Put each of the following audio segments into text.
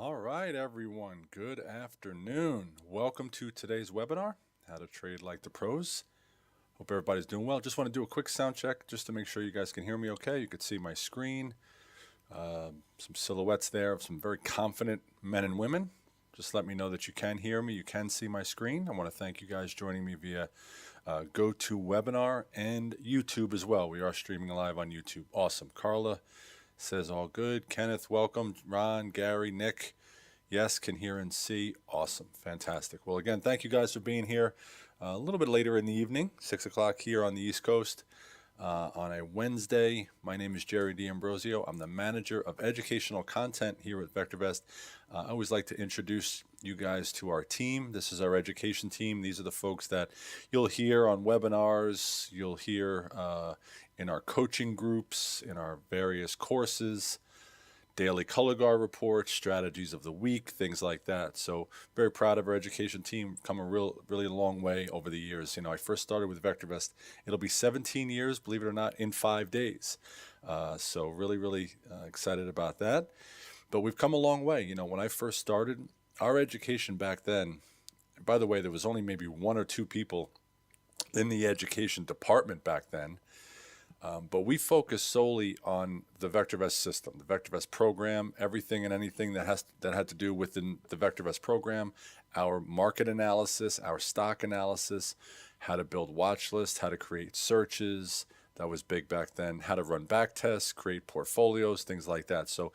All right, everyone. Good afternoon. Welcome to today's webinar, How to Trade Like the Pros. Hope everybody's doing well. Just want to do a quick sound check just to make sure you guys can hear me okay. You can see my screen, some silhouettes there of some very confident men and women. Just let me know that you can hear me. You can see my screen. I want to thank you guys joining me via GoToWebinar and YouTube as well. We are streaming live on YouTube. Awesome. Carla says all good. Kenneth, welcome. Ron, Gary, Nick, yes, can hear and see. Awesome. Fantastic. Well, again, thank you guys for being here a little bit later in the evening, 6 o'clock here on the East Coast on a Wednesday. My name is Jerry D'Ambrosio. I'm the manager of educational content here at VectorVest. I always like to introduce you guys to our team. This is our education team. These are the folks that you'll hear on webinars, you'll hear in our coaching groups, in our various courses, daily color guard reports, strategies of the week, things like that. So very proud of our education team. Come a really long way over the years. You know, I first started with VectorVest. It'll be 17 years, believe it or not, in 5 days. So really excited about that. But we've come a long way. You know, when I first started, our education back then, by the way, there was only maybe 1 or 2 people in the education department back then. But we focused solely on the VectorVest system, the VectorVest program, everything and anything that had to do with the VectorVest program, our market analysis, our stock analysis, how to build watch lists, how to create searches. That was big back then. How to run back tests, create portfolios, things like that. So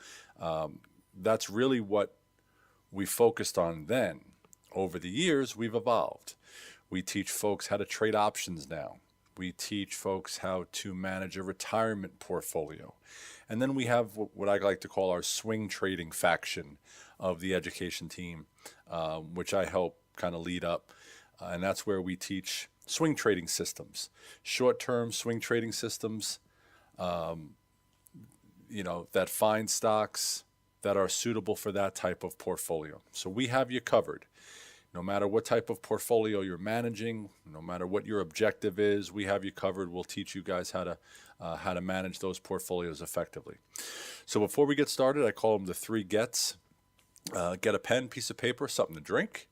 that's really what we focused on then. Over the years, we've evolved. We teach folks how to trade options now. We teach folks how to manage a retirement portfolio. And then we have what I like to call our swing trading faction of the education team, which I help kind of lead up. And that's where we teach swing trading systems, short-term swing trading systems, that find stocks that are suitable for that type of portfolio. So we have you covered. No matter what type of portfolio you're managing, no matter what your objective is, we have you covered. We'll teach you guys how to manage those portfolios effectively. So before we get started, I call them the 3 gets. Get a pen, piece of paper, something to drink.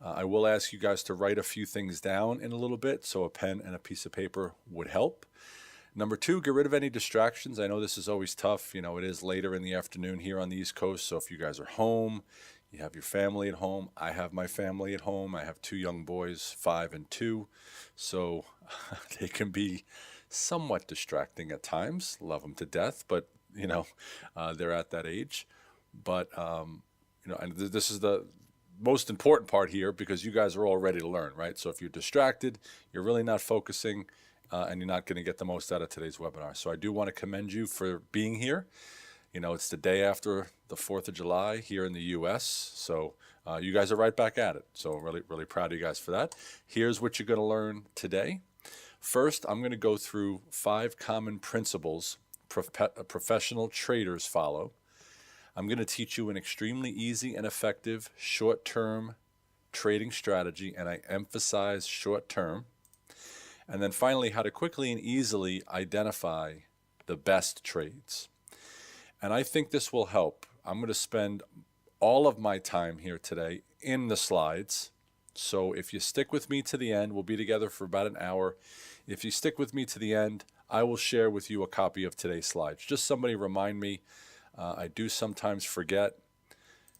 I will ask you guys to write a few things down in a little bit, so a pen and a piece of paper would help. Number 2, get rid of any distractions. I know this is always tough. You know, it is later in the afternoon here on the East Coast, so if you guys are home, you have your family at home. I have my family at home. I have 2 young boys, 5 and 2. So they can be somewhat distracting at times. Love them to death, but, they're at that age. But, and this is the most important part here because you guys are all ready to learn, right? So if you're distracted, you're really not focusing, and you're not going to get the most out of today's webinar. So I do want to commend you for being here. You know, it's the day after the 4th of July here in the U.S., so you guys are right back at it. So really proud of you guys for that. Here's what you're going to learn today. First, I'm going to go through 5 common principles professional traders follow. I'm going to teach you an extremely easy and effective short-term trading strategy, and I emphasize short-term. And then finally, how to quickly and easily identify the best trades. And I think this will help. I'm going to spend all of my time here today in the slides. So if you stick with me to the end, we'll be together for about an hour. If you stick with me to the end, I will share with you a copy of today's slides. Just somebody remind me. I do sometimes forget.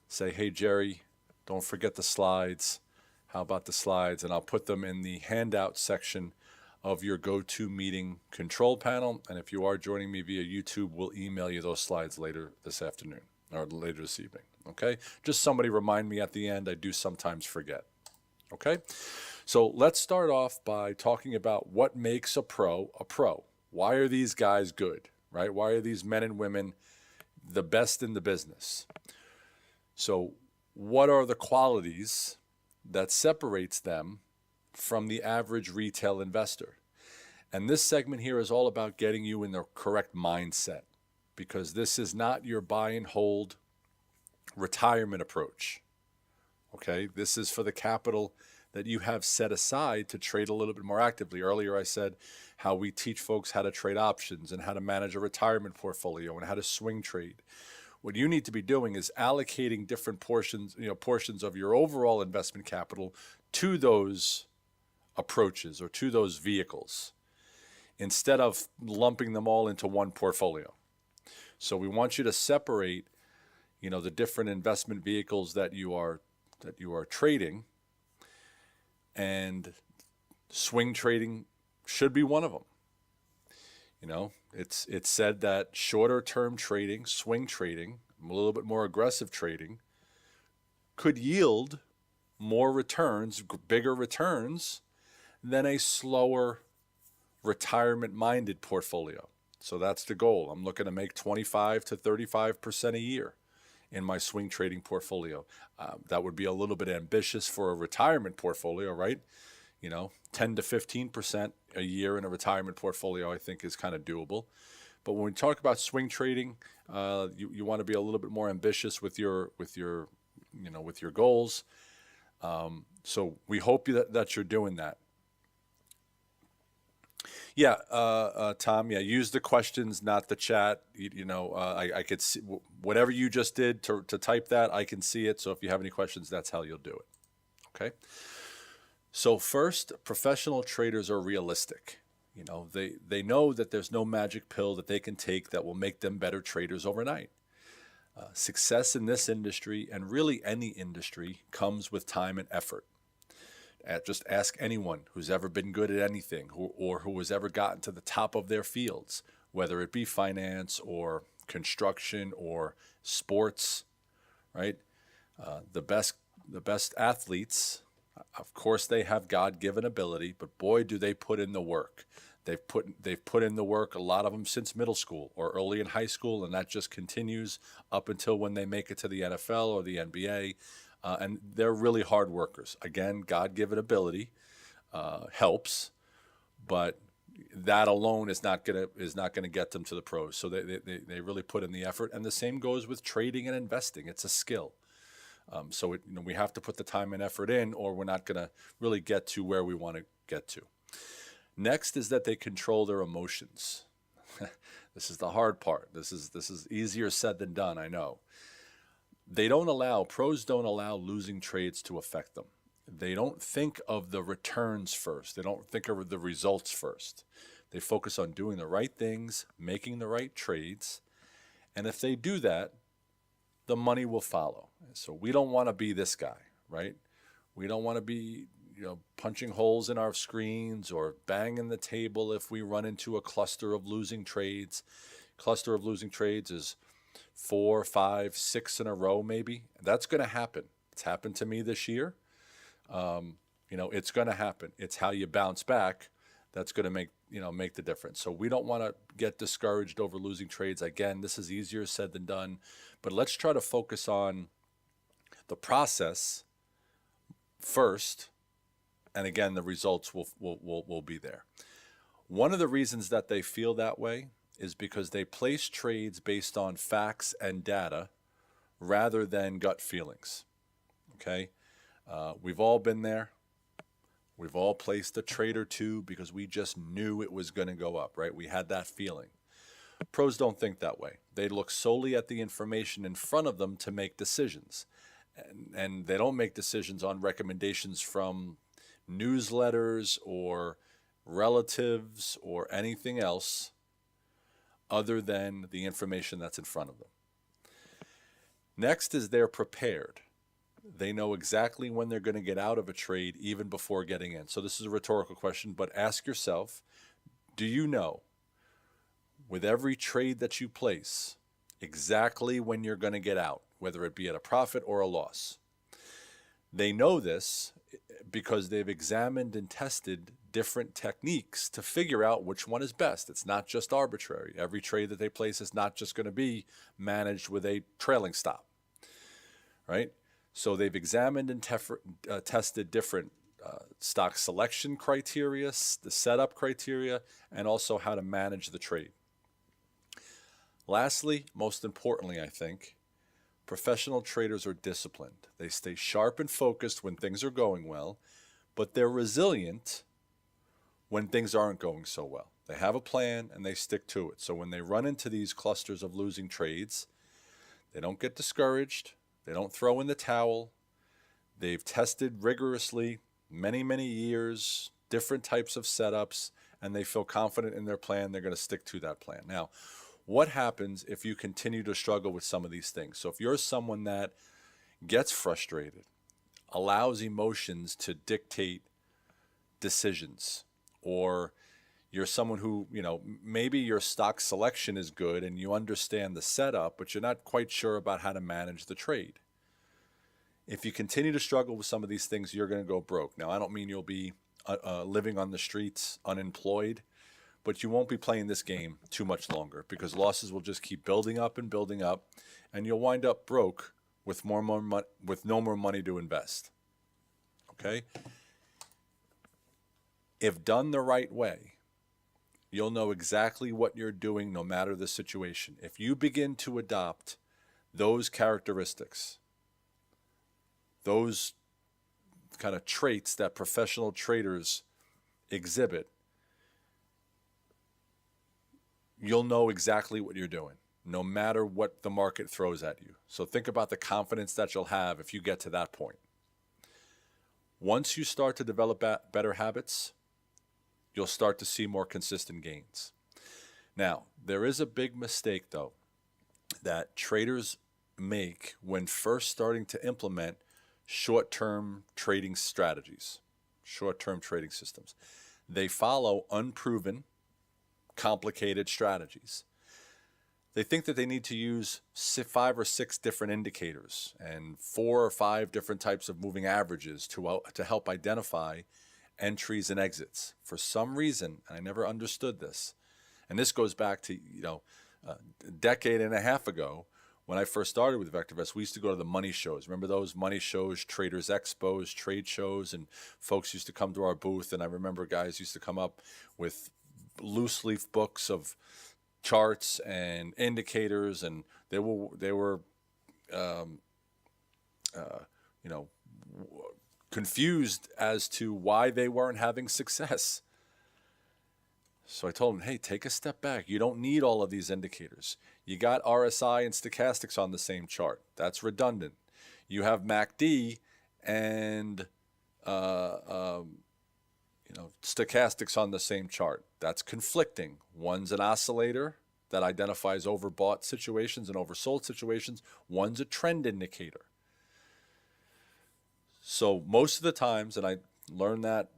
Say, hey, Jerry, don't forget the slides. How about the slides? And I'll put them in the handout section of your GoToMeeting control panel. And if you are joining me via YouTube, we'll email you those slides later this afternoon or later this evening. Okay? Just somebody remind me at the end. I do sometimes forget. Okay? So let's start off by talking about what makes a pro a pro. Why are these guys good, right? Why are these men and women the best in the business? So what are the qualities that separates them from the average retail investor? And this segment here is all about getting you in the correct mindset, because this is not your buy and hold retirement approach. Okay, this is for the capital that you have set aside to trade a little bit more actively. Earlier I said how we teach folks how to trade options and how to manage a retirement portfolio and how to swing trade. What you need to be doing is allocating different portions, portions of your overall investment capital to those approaches or to those vehicles instead of lumping them all into one portfolio. So we want you to separate, the different investment vehicles that you are trading, and swing trading should be one of them. It's said that shorter term trading, swing trading, a little bit more aggressive trading could yield more returns, bigger returns than a slower retirement-minded portfolio. So that's the goal. I'm looking to make 25 to 35% a year in my swing trading portfolio. That would be a little bit ambitious for a retirement portfolio, right? 10 to 15% a year in a retirement portfolio, I think, is kind of doable. But when we talk about swing trading, you want to be a little bit more ambitious with your goals. So we hope that you're doing that. Yeah, Tom. Yeah, use the questions, not the chat. I could see whatever you just did to type that. I can see it. So if you have any questions, that's how you'll do it. Okay. So first, professional traders are realistic. They know that there's no magic pill that they can take that will make them better traders overnight. Success in this industry, and really any industry, comes with time and effort. Just ask anyone who's ever been good at anything or who has ever gotten to the top of their fields, whether it be finance or construction or sports, right? The best athletes, of course, they have God-given ability, but boy, do they put in the work. They've put in the work, a lot of them since middle school or early in high school, and that just continues up until when they make it to the NFL or the NBA. And they're really hard workers. Again, God-given ability helps, but that alone is not gonna get them to the pros. So they really put in the effort, and the same goes with trading and investing. It's a skill. So we have to put the time and effort in, or we're not gonna really get to where we want to get to. Next is that they control their emotions. This is the hard part. This is easier said than done, I know. Pros don't allow losing trades to affect them. They don't think of the returns first. They don't think of the results first. They focus on doing the right things, making the right trades. And if they do that, the money will follow. So we don't want to be this guy, right? We don't want to be, punching holes in our screens or banging the table if we run into a cluster of losing trades. Cluster of losing trades is 4, 5, 6 in a row, maybe. That's going to happen. It's happened to me this year. It's going to happen. It's how you bounce back that's going to make the difference. So we don't want to get discouraged over losing trades. Again, this is easier said than done, but let's try to focus on the process first, and again, the results will be there. One of the reasons that they feel that way is because they place trades based on facts and data rather than gut feelings. Okay? We've all been there. We've all placed a trade or two because we just knew it was going to go up, right? We had that feeling. Pros don't think that way. They look solely at the information in front of them to make decisions. And they don't make decisions on recommendations from newsletters or relatives or anything else other than the information that's in front of them. Next is they're prepared. They know exactly when they're going to get out of a trade even before getting in. So this is a rhetorical question, but ask yourself, do you know with every trade that you place exactly when you're going to get out, whether it be at a profit or a loss? They know this because they've examined and tested different techniques to figure out which one is best. It's not just arbitrary. Every trade that they place is not just going to be managed with a trailing stop, right? So they've examined and tested different stock selection criteria, the setup criteria, and also how to manage the trade. Lastly, most importantly, I think, professional traders are disciplined. They stay sharp and focused when things are going well, but they're resilient when things aren't going so well. They have a plan and they stick to it. So when they run into these clusters of losing trades, They don't get discouraged. They don't throw in the towel. They've tested rigorously many, many years, different types of setups, and they feel confident in their plan. They're going to stick to that plan. Now, what happens if you continue to struggle with some of these things? So if you're someone that gets frustrated, allows emotions to dictate decisions, or you're someone who, maybe your stock selection is good and you understand the setup, but you're not quite sure about how to manage the trade. If you continue to struggle with some of these things, you're going to go broke. Now, I don't mean you'll be living on the streets, unemployed, but you won't be playing this game too much longer, because losses will just keep building up, and you'll wind up broke with no more money to invest. Okay? If done the right way, you'll know exactly what you're doing no matter the situation. If you begin to adopt those characteristics, those kind of traits that professional traders exhibit, you'll know exactly what you're doing, no matter what the market throws at you. So think about the confidence that you'll have if you get to that point. Once you start to develop better habits, you'll start to see more consistent gains. Now, there is a big mistake, though, that traders make when first starting to implement short-term trading strategies, short-term trading systems. They follow unproven, complicated strategies. They think that they need to use 5 or 6 different indicators and 4 or 5 different types of moving averages to help identify entries and exits. For some reason, and I never understood this, and this goes back to a decade and a half ago when I first started with VectorVest. We used to go to the money shows. Remember those money shows, traders expos, trade shows, and folks used to come to our booth, and I remember guys used to come up with loose leaf books of charts and indicators, and they were confused as to why they weren't having success. So I told them, hey, take a step back. You don't need all of these indicators. You got RSI and stochastics on the same chart. That's redundant. You have MACD and stochastics on the same chart. That's conflicting. One's an oscillator that identifies overbought situations and oversold situations. One's a trend indicator. So most of the times, and I learned that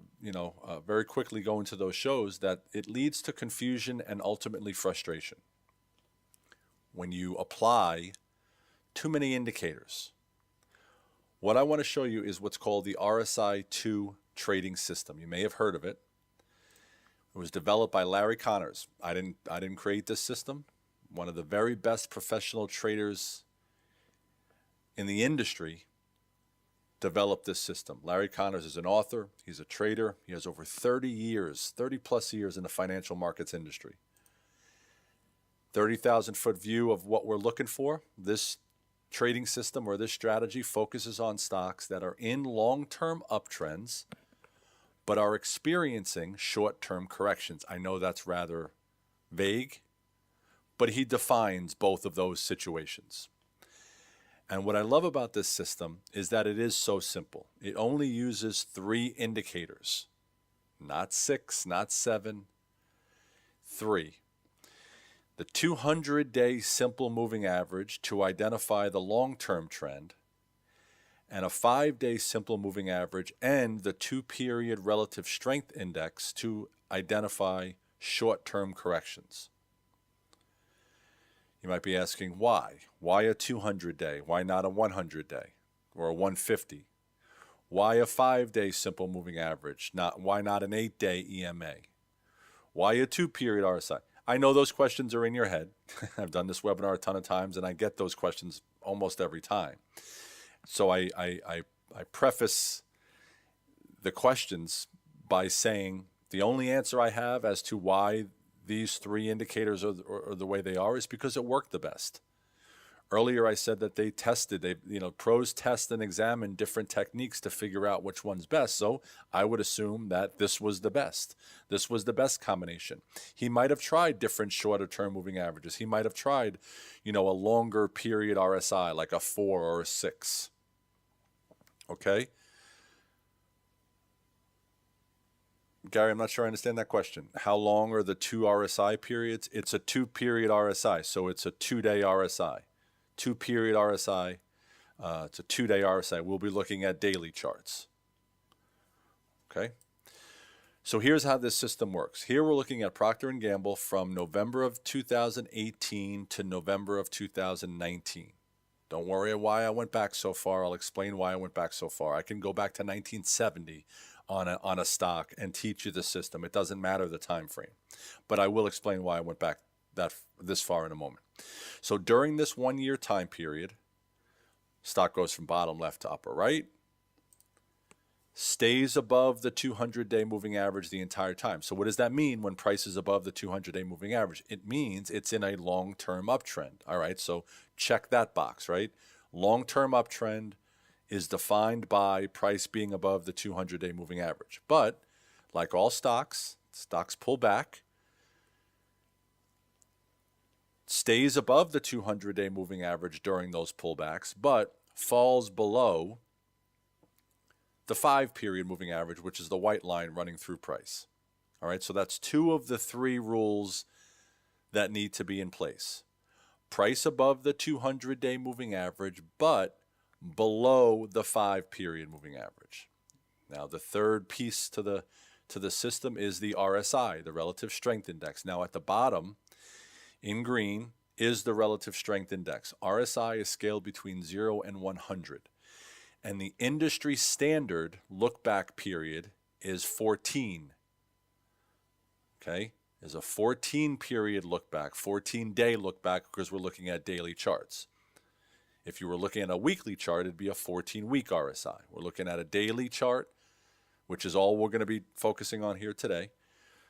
very quickly going to those shows, that it leads to confusion and ultimately frustration when you apply too many indicators. What I want to show you is what's called the RSI-2 trading system. You may have heard of it. It was developed by Larry Connors. I didn't create this system. One of the very best professional traders in the industry developed this system. Larry Connors is an author. He's a trader. He has over 30 plus years in the financial markets industry. 30,000-foot view of what we're looking for. This trading system or this strategy focuses on stocks that are in long-term uptrends but are experiencing short-term corrections. I know that's rather vague, but he defines both of those situations. And what I love about this system is that it is so simple. It only uses 3 indicators, not 6, not 7, 3. The 200-day simple moving average to identify the long-term trend, and a 5-day simple moving average, and the 2-period relative strength index to identify short-term corrections. You might be asking why? Why a 200-day? Why not a 100-day or a 150? Why a 5-day simple moving average? Why not an 8-day EMA? Why a 2-period RSI? I know those questions are in your head. I've done this webinar a ton of times, and I get those questions almost every time. So I preface the questions by saying the only answer I have as to why these 3 indicators are the way they are is because it worked the best. Earlier, I said that pros test and examine different techniques to figure out which one's best. So I would assume that this was the best. This was the best combination. He might have tried different shorter term moving averages. He might have tried, a longer period RSI, like a 4 or a 6. Okay? Gary, I'm not sure I understand that question. How long are the 2 RSI periods? It's a 2-period RSI, so it's a 2-day RSI. 2-period RSI, it's a 2-day RSI. We'll be looking at daily charts. Okay? So here's how this system works. Here we're looking at Procter & Gamble from November of 2018 to November of 2019. Don't worry why I went back so far. I'll explain why I went back so far. I can go back to 1970 on a stock and teach you the system. It doesn't matter the time frame. But I will explain why I went back this far in a moment. So during this 1-year time period, stock goes from bottom left to upper right, stays above the 200-day moving average the entire time. So what does that mean when price is above the 200-day moving average? It means it's in a long-term uptrend. All right, so check that box, right? Long-term uptrend is defined by price being above the 200-day moving average. But like all stocks pull back, stays above the 200-day moving average during those pullbacks, but falls below the 5-period moving average, which is the white line running through price. All right, so that's 2 of the 3 rules that need to be in place. Price above the 200-day moving average, but below the 5-period moving average. Now, the third piece to the system is the RSI, the Relative Strength Index. Now, at the bottom, in green, is the Relative Strength Index. RSI is scaled between 0 and 100. And the industry standard look-back period is 14. Okay? Is a 14-period look-back, 14-day look-back, because we're looking at daily charts. If you were looking at a weekly chart, it'd be a 14-week RSI. We're looking at a daily chart, which is all we're going to be focusing on here today.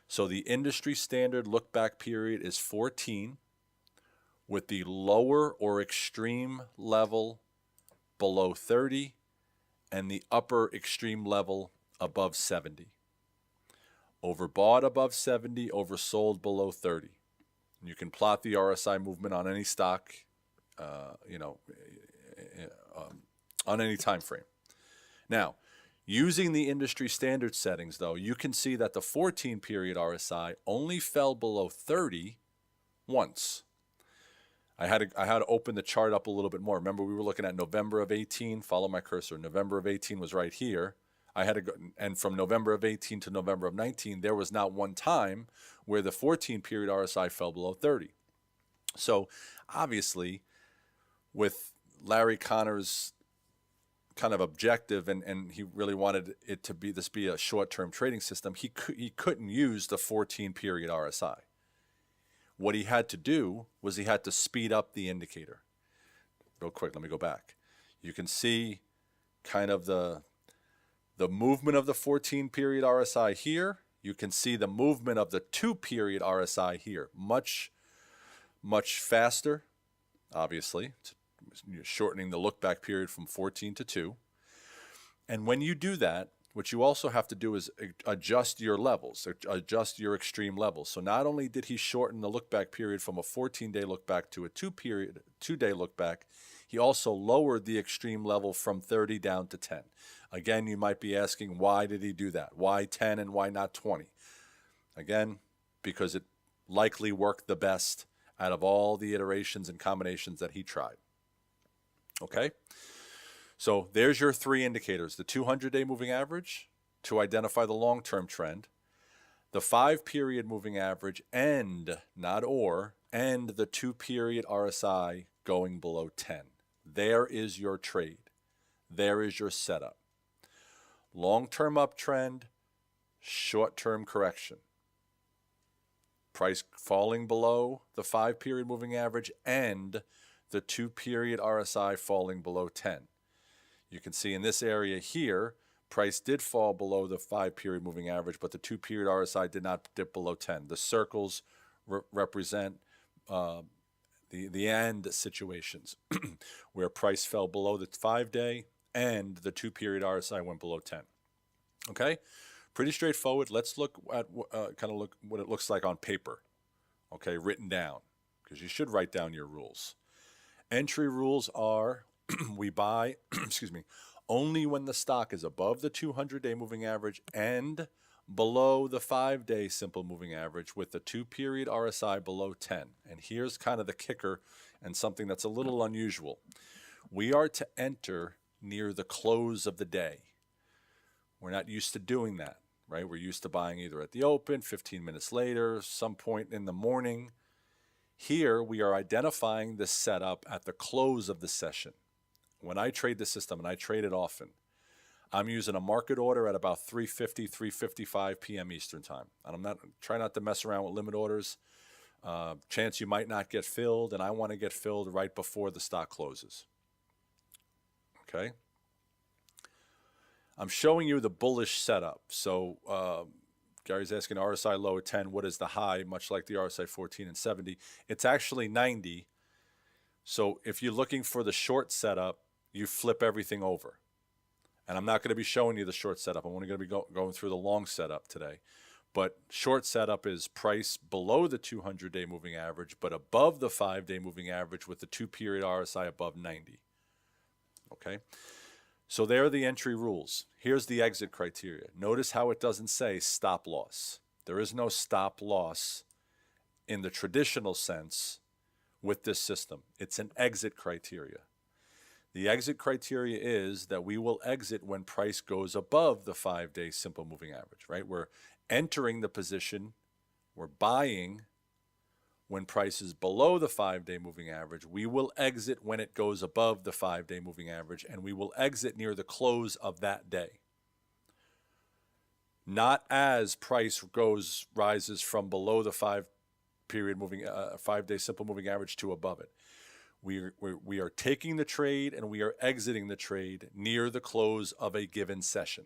So the industry standard look-back period is 14, with the lower or extreme level below 30 and the upper extreme level above 70. Overbought above 70, oversold below 30. And you can plot the RSI movement on any stock, on any time frame. Now, using the industry standard settings, though, you can see that the 14-period RSI only fell below 30 once. I had to open the chart up a little bit more. Remember, we were looking at November of 18. Follow my cursor. November of 18 was right here. I had to go, and from November of 18 to November of 19, there was not one time where the 14-period RSI fell below 30. So, obviously, with Larry Connor's kind of objective, and he really wanted it to be a short-term trading system, he couldn't use the 14-period RSI. What he had to do was he had to speed up the indicator. Real quick, let me go back. You can see kind of the movement of the 14-period RSI here. You can see the movement of the 2-period RSI here. Much, much faster, obviously. You're shortening the look-back period from 14 to 2. And when you do that, what you also have to do is adjust your levels, adjust your extreme levels. So not only did he shorten the look-back period from a 14-day look-back to a 2-day look-back, he also lowered the extreme level from 30 down to 10. Again, you might be asking, why did he do that? Why 10 and why not 20? Again, because it likely worked the best out of all the iterations and combinations that he tried. Okay? So there's your 3 indicators: the 200-day moving average to identify the long-term trend, the 5-period moving average, and the 2-period RSI going below 10. There is your trade. There is your setup. Long-term uptrend, short-term correction. Price falling below the 5-period moving average and the 2-period RSI falling below 10. You can see in this area here, price did fall below the 5-period moving average, but the 2-period RSI did not dip below 10. The circles represent the and situations where price fell below the 5-day and the 2-period RSI went below 10. Okay, pretty straightforward. Let's look at look what it looks like on paper. Okay, written down, because you should write down your rules. Entry rules are we buy, excuse me, only when the stock is above the 200-day moving average and below the 5-day simple moving average with the 2-period RSI below 10. And here's kind of the kicker and something that's a little unusual. We are to enter near the close of the day. We're not used to doing that, right? We're used to buying either at the open, 15 minutes later, some point in the morning. Here, we are identifying the setup at the close of the session. When I trade the system, and I trade it often, I'm using a market order at about 3:50, 3:55 p.m. Eastern time. And I'm not trying not to mess around with limit orders. Chance you might not get filled, and I want to get filled right before the stock closes. Okay? I'm showing you the bullish setup. So Gary's asking RSI low at 10, what is the high? Much like the RSI 14 and 70. It's actually 90. So if you're looking for the short setup, you flip everything over. And I'm not going to be showing you the short setup. I'm only going to be going through the long setup today. But short setup is price below the 200-day moving average, but above the 5-day moving average with the 2-period RSI above 90. Okay? So there are the entry rules. Here's the exit criteria. Notice how it doesn't say stop loss. There is no stop loss in the traditional sense with this system. It's an exit criteria. The exit criteria is that we will exit when price goes above the 5-day simple moving average, right? We're entering the position, we're buying when price is below the 5-day moving average. We will exit when it goes above the 5-day moving average, and we will exit near the close of that day. Not as price rises from below the 5-day simple moving average to above it. We are taking the trade and we are exiting the trade near the close of a given session.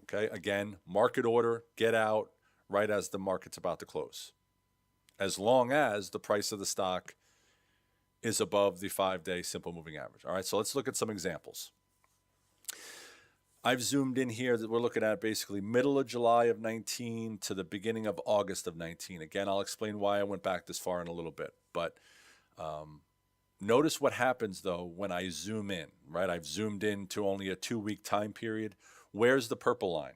Okay, again, market order, get out right as the market's about to close, as long as the price of the stock is above the 5-day simple moving average. All right, so let's look at some examples. I've zoomed in here that we're looking at basically middle of July of 19 to the beginning of August of 19. Again, I'll explain why I went back this far in a little bit, but notice what happens though when I zoom in, right? I've zoomed in to only a 2-week time period. Where's the purple line?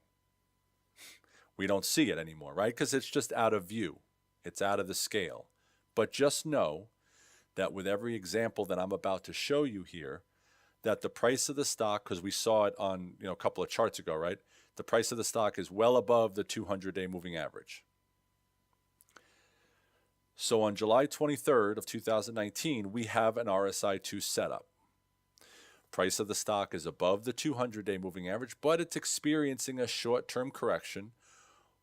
We don't see it anymore, right? Because it's just out of view. It's out of the scale. But just know that with every example that I'm about to show you here, that the price of the stock, because we saw it on a couple of charts ago, right? The price of the stock is well above the 200-day moving average. So on July 23rd of 2019, we have an RSI2 setup. Price of the stock is above the 200-day moving average, but it's experiencing a short-term correction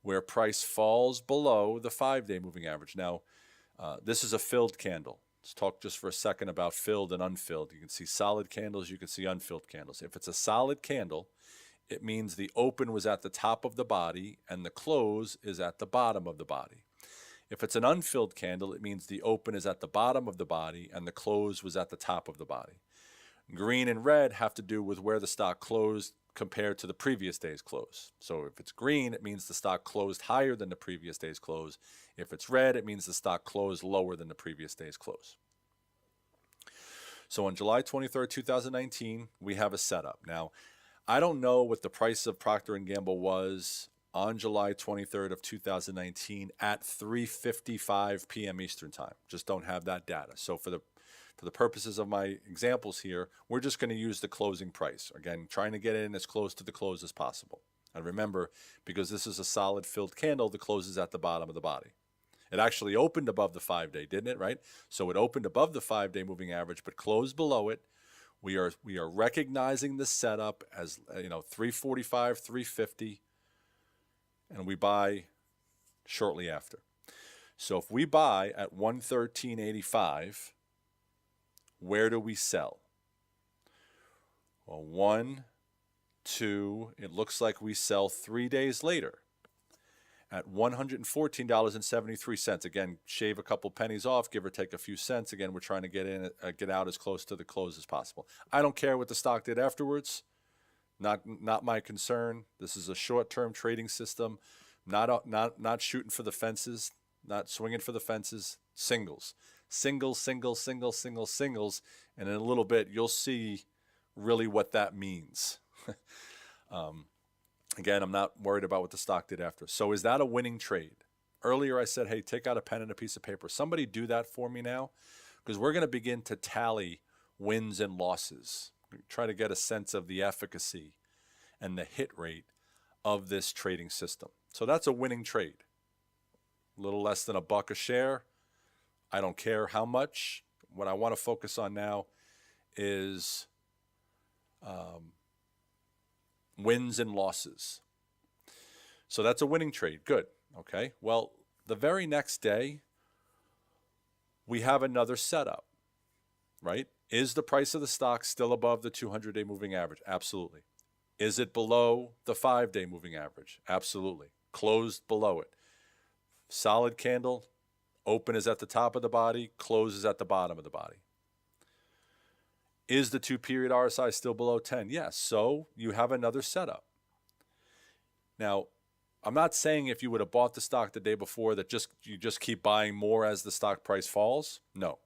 where price falls below the 5-day moving average. Now, this is a filled candle. Let's talk just for a second about filled and unfilled. You can see solid candles, you can see unfilled candles. If it's a solid candle, it means the open was at the top of the body and the close is at the bottom of the body. If it's an unfilled candle, it means the open is at the bottom of the body and the close was at the top of the body. Green and red have to do with where the stock closed compared to the previous day's close. So if it's green, it means the stock closed higher than the previous day's close. If it's red, it means the stock closed lower than the previous day's close. So on July 23rd, 2019, we have a setup. Now, I don't know what the price of Procter & Gamble was on July 23rd of 2019 at 3:55 p.m. Eastern time. Just don't have that data. So for the purposes of my examples here, we're just going to use the closing price. Again, trying to get in as close to the close as possible. And remember, because this is a solid filled candle, the close is at the bottom of the body. It actually opened above the 5-day, didn't it, right? So it opened above the 5-day moving average, but closed below it. We are recognizing the setup as 345, 350, and we buy shortly after. So if we buy at 113.85, where do we sell? Well, 1, 2, it looks like we sell 3 days later at $114.73. Again, shave a couple pennies off, give or take a few cents. Again, we're trying to get out as close to the close as possible. I don't care what the stock did afterwards. Not my concern. This is a short-term trading system. Not shooting for the fences. Not swinging for the fences. Singles, singles, singles, singles, singles, singles, and in a little bit you'll see really what that means. Again, I'm not worried about what the stock did after. So is that a winning trade? Earlier I said, hey, take out a pen and a piece of paper. Somebody do that for me now, because we're going to begin to tally wins and losses. Try to get a sense of the efficacy and the hit rate of this trading system. So that's a winning trade. A little less than $1 a share. I don't care how much. What I want to focus on now is wins and losses. So that's a winning trade. Good. Okay. Well, the very next day, we have another setup, right? Is the price of the stock still above the 200-day moving average? Absolutely. Is it below the 5-day moving average? Absolutely. Closed below it. Solid candle. Open is at the top of the body. Close is at the bottom of the body. Is the 2-period RSI still below 10? Yes. So you have another setup. Now, I'm not saying if you would have bought the stock the day before that you just keep buying more as the stock price falls. No.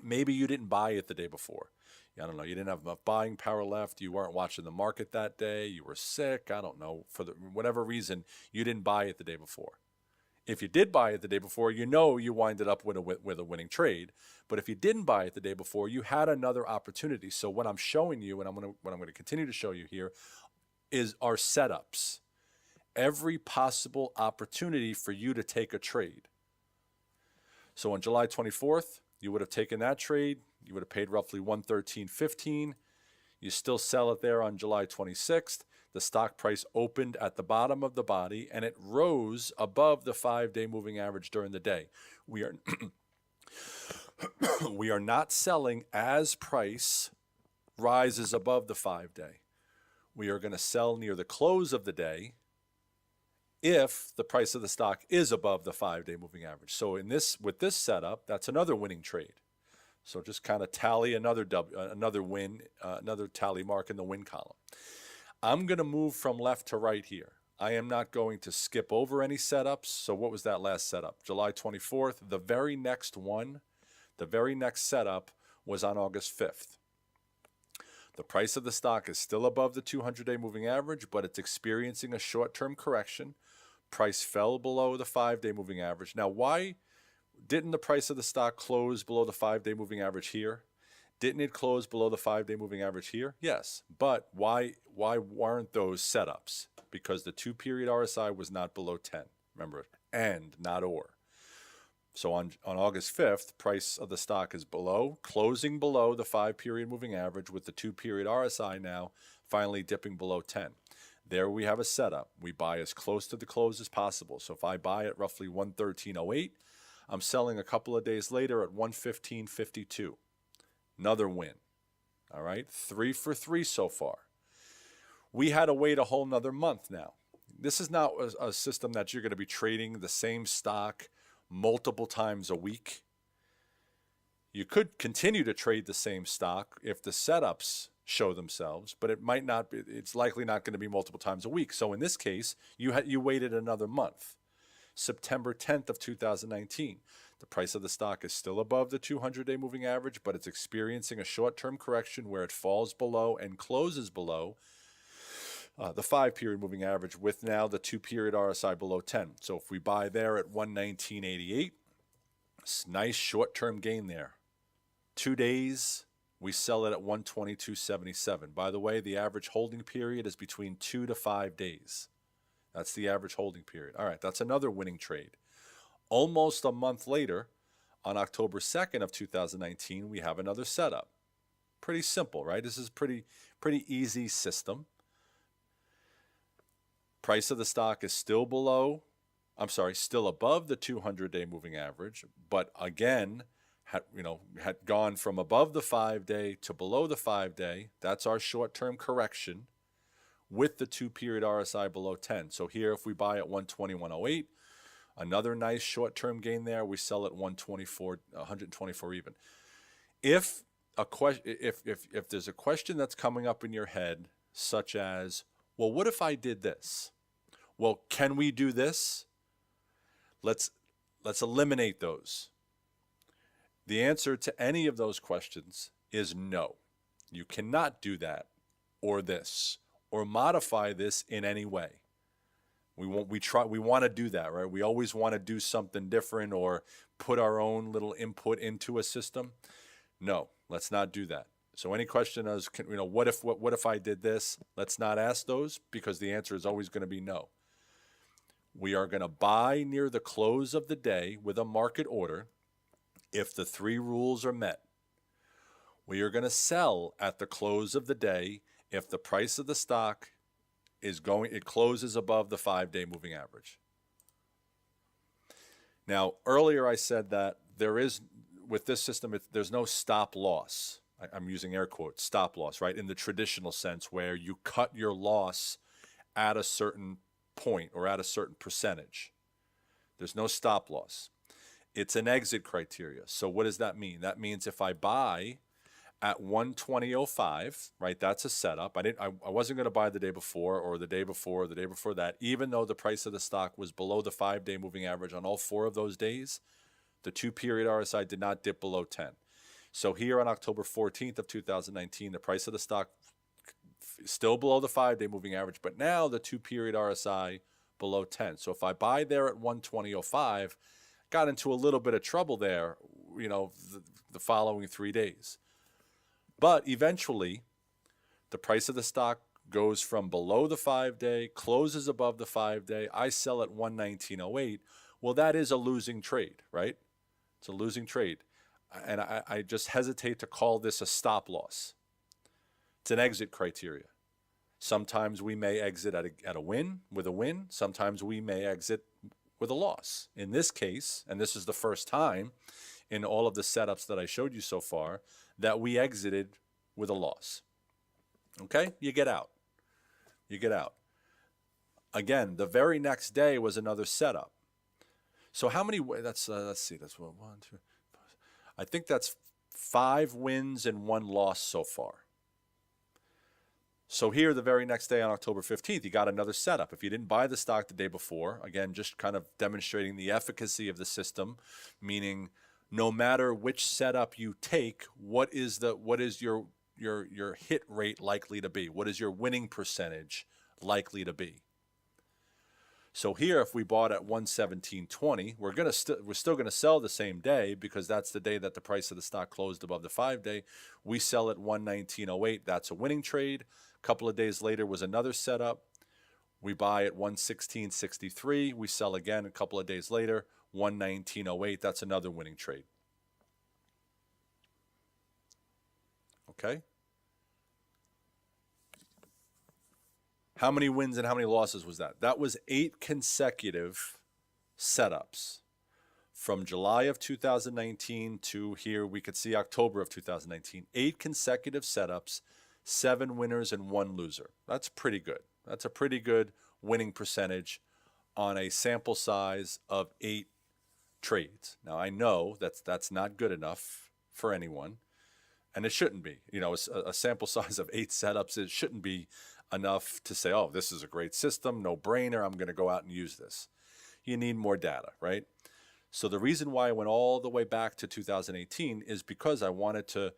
Maybe you didn't buy it the day before. I don't know. You didn't have enough buying power left. You weren't watching the market that day. You were sick. I don't know. For whatever reason, you didn't buy it the day before. If you did buy it the day before, you know you winded up with a winning trade. But if you didn't buy it the day before, you had another opportunity. So what I'm showing you, and what I'm going to continue to show you here, is our setups. Every possible opportunity for you to take a trade. So on July 24th, you would have taken that trade. You would have paid roughly $113.15. You still sell it there on July 26th. The stock price opened at the bottom of the body, and it rose above the 5-day moving average during the day. We are not selling as price rises above the 5-day. We are going to sell near the close of the day if the price of the stock is above the 5-day moving average. So with this setup, that's another winning trade. So just kind of tally another win, another tally mark in the win column. I'm going to move from left to right here. I am not going to skip over any setups. So what was that last setup? July 24th. The very next setup was on August 5th. The price of the stock is still above the 200-day moving average, but it's experiencing a short-term correction. Price fell below the 5-day moving average. Now, why didn't the price of the stock close below the 5-day moving average here? Didn't it close below the 5-day moving average here? Yes. But why weren't those setups? Because the 2-period RSI was not below 10. Remember, and not or. So on August 5th, price of the stock is closing below the 5-period moving average, with the 2-period RSI now finally dipping below 10. There we have a setup. We buy as close to the close as possible. So if I buy at roughly 113.08, I'm selling a couple of days later at 115.52. Another win. All right, 3 for 3 so far. We had to wait a whole nother month now. This is not a system that you're going to be trading the same stock multiple times a week. You could continue to trade the same stock if the setups show themselves, but it might not be, it's likely not going to be multiple times a week. So in this case, you waited another month. September 10th of 2019. The price of the stock is still above the 200-day moving average, but it's experiencing a short-term correction where it falls below and closes below the 5-period moving average, with now the 2-period RSI below 10. So if we buy there at 119.88, nice short-term gain there. 2 days, we sell it at 122.77. By the way, the average holding period is between 2 to 5 days. That's the average holding period. All right, that's another winning trade. Almost a month later, on October 2nd of 2019, we have another setup. Pretty simple, right? This is pretty easy system. Price of the stock is still above the 200-day moving average, but again, had gone from above the 5-day to below the 5-day. That's our short-term correction. with the 2-period RSI below 10. So here, if we buy at 121.08, another nice short-term gain there. We sell at 124 even. If there's a question that's coming up in your head, such as, well, what if I did this? Well, can we do this? Let's eliminate those. The answer to any of those questions is no. You cannot do that or this or modify this in any way. We want to do that, right? We always want to do something different or put our own little input into a system. No, let's not do that. So any question is, what if I did this? Let's not ask those, because the answer is always going to be no. We are going to buy near the close of the day with a market order if the 3 rules are met. We are going to sell at the close of the day if the price of the stock it closes above the 5-day moving average. Now, earlier I said that with this system, there's no stop loss. I'm using air quotes, stop loss, right? In the traditional sense, where you cut your loss at a certain point or at a certain percentage. There's no stop loss. It's an exit criteria. So what does that mean? That means if I buy at 120.05, right? That's a setup. I wasn't going to buy the day before or the day before or the day before that, even though the price of the stock was below the 5-day moving average on all 4 of those days. The 2-period RSI did not dip below 10. So here on October 14th of 2019, the price of the stock still below the 5-day moving average, but now the 2-period RSI below 10. So if I buy there at 120.05, got into a little bit of trouble there, the following 3 days. But eventually, the price of the stock goes from below the 5-day, closes above the 5-day. I sell at 119.08. Well, that is a losing trade, right? It's a losing trade. And I just hesitate to call this a stop loss. It's an exit criteria. Sometimes we may exit at a win, with a win. Sometimes we may exit with a loss. In this case, and this is the first time in all of the setups that I showed you so far, that we exited with a loss. Okay? You get out. You get out. Again, the very next day was another setup. So how many, let's see, that's 1, 2, I think that's 5 wins and 1 loss so far. So here, the very next day on October 15th, you got another setup. If you didn't buy the stock the day before, again, just kind of demonstrating the efficacy of the system, meaning no matter which setup you take, what is your hit rate likely to be? What is your winning percentage likely to be? So here, if we bought at 117.20, we're still gonna sell the same day, because that's the day that the price of the stock closed above the 5-day. We sell at 119.08. That's a winning trade. A couple of days later was another setup. We buy at 116.63. We sell again a couple of days later, 119.08. That's another winning trade. Okay? How many wins and how many losses was that? That was 8 consecutive setups from July of 2019 to here. We could see October of 2019. 8 consecutive setups, 7 winners and 1 loser. That's pretty good. That's a pretty good winning percentage on a sample size of 8 trades. Now, I know that's not good enough for anyone, and it shouldn't be. A sample size of 8 setups, it shouldn't be enough to say, oh, this is a great system, no brainer, I'm going to go out and use this. You need more data, right? So the reason why I went all the way back to 2018 is because I wanted to